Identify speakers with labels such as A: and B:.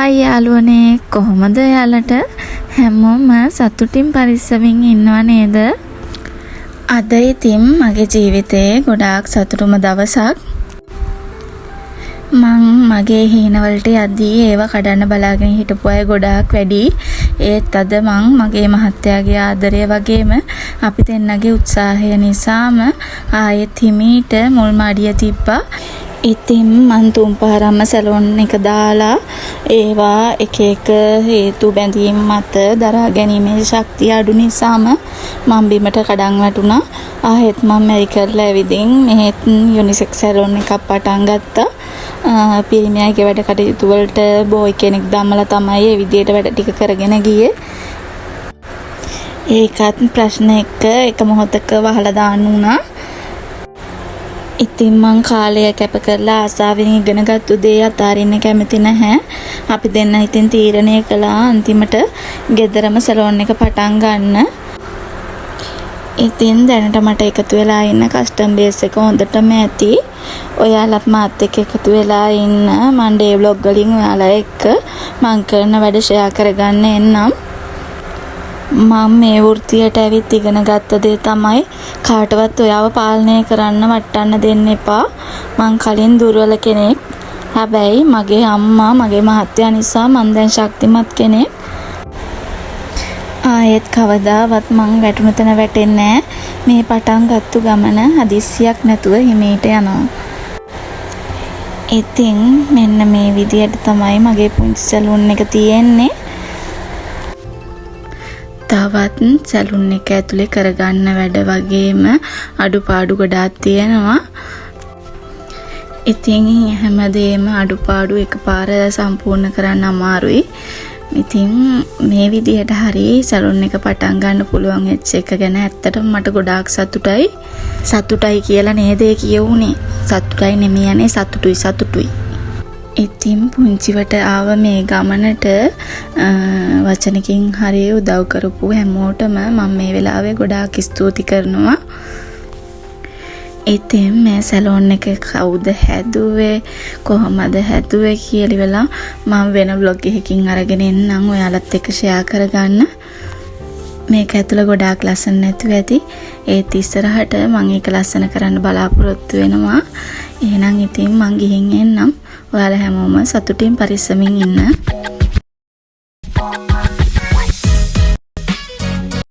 A: Hi යාළුවනේ කොහොමද යාලට හැමෝම සතුටින් පරිස්සමින් ඉන්නව නේද? අද ඉතින් මගේ ජීවිතේ ගොඩාක් සතුටුම දවසක්. මං මගේ හීනවලට යද්දී ඒව කඩන්න බලාගෙන හිටපු අය ගොඩාක් වැඩි. ඒත් අද මං මගේ මහත්තයාගේ ආදරය වගේම අපි දෙන්නගේ උත්සාහය නිසාම ආයෙත් හිමීට මුල්ම අඩිය තිබ්බා. ඉතින් මං තුන්පාරක්ම සැලොන් එක දාලා ඒවා එක එක හේතු බැඳීම් මත දරා ගැනීමේ ශක්තිය අඩු නිසාම මං බිමට කඩන් වැටුණා. ආයෙත් මං මෙයි කරලා ඇවිදින් මෙහෙත් යුනිසෙක්ස් සැලොන් එකක් පටන් ගත්තා. පිරිමියාගේ වැඩ කටයුතු වලට බෝයි කෙනෙක් දැම්මලා තමයි ඒ විදියට වැඩ ටික කරගෙන ගියේ. ඒකත් ප්‍රශ්න එක මොහොතක වහලා දාන්න උනා. ඉතින් මං කාලය කැප කරලා ආසාවෙන් ඉගෙන ගත්තු දේ අතාරින්න කැමති නැහැ. අපි දෙන්න ඉතින් තීරණය කළා අන්තිමට ගෙදරම සැලොන් එක පටන් ගන්න. ඉතින් දැනට මට එකතු වෙලා ඉන්න කස්ටම් බේස් එක හොඳටම ඇති. ඔයාලත් මාත් එක්ක එකතු වෙලා ඉන්න. මම ඩේ ව්ලොග් වලින් ඔයාලා එක්ක මං කරන වැඩ ෂෙයා කරගන්න එන්නම්. මම මේ වෘත්තියට ඇවිත් ඉගෙන ගත්ත දේ තමයි කාටවත් ඔයාව පාලනය කරන්න වටන්න දෙන්න එපා. මං කලින් දුර්වල කෙනෙක්. හැබැයි මගේ අම්මා මගේ මහත්තයා නිසා මං දැන් ශක්තිමත් කෙනෙක්. ආයෙත් කවදාවත් මං වැටුණු තැන වැටෙන්නේ නැහැ. මේ පටන් ගත්තු ගමන හදිස්සියක් නැතුව හිමීට යනවා. ඉතින් මෙන්න මේ විදියට තමයි මගේ පුංචි සැලුන් එක තියෙන්නේ. තවත් සැලුන් එක ඇතුලේ කරගන්න වැඩ වගේම අඩුපාඩු ගොඩාක් තියෙනවා. ඉතින් හැමදේම අඩුපාඩු එකපාර සම්පූර්ණ කරන්න අමාරුයි. ඉතින් මේ විදිහට හරි සැලුන් එක පටන් ගන්න පුළුවන් වෙච්ච එක ගැන ඇත්තටම මට ගොඩාක් සතුටයි. සතුටයි කියලා නේද කියුනේ. සතුටයි නෙමෙයි යන්නේ සතුටුයි. ඉතින් පුංචිවට ආව මේ ගමනට වචනකින් හරි උදව් කරපු හැමෝටම මම මේ වෙලාවේ ගොඩාක් ස්තුති කරනවා. ඉතින් මේ සැලොන් එක කවුද හැදුවේ කොහොමද හැදුවේ කියලා වෙලා මම වෙන vlog එකකින් අරගෙන එන්නම් ඔයාලත් එක්ක ෂෙයා කරගන්න. මේක ඇතුළ ගොඩාක් ලස්සන නැතුව ඇති. ඒත් ඉස්සරහට මම ඒක ලස්සන කරන්න බලාපොරොත්තු වෙනවා. එහෙනම් ඉතින් මං ගිහින් එන්නම්. ඔයාලා හැමෝම සතුටින් පරිස්සමින් ඉන්න.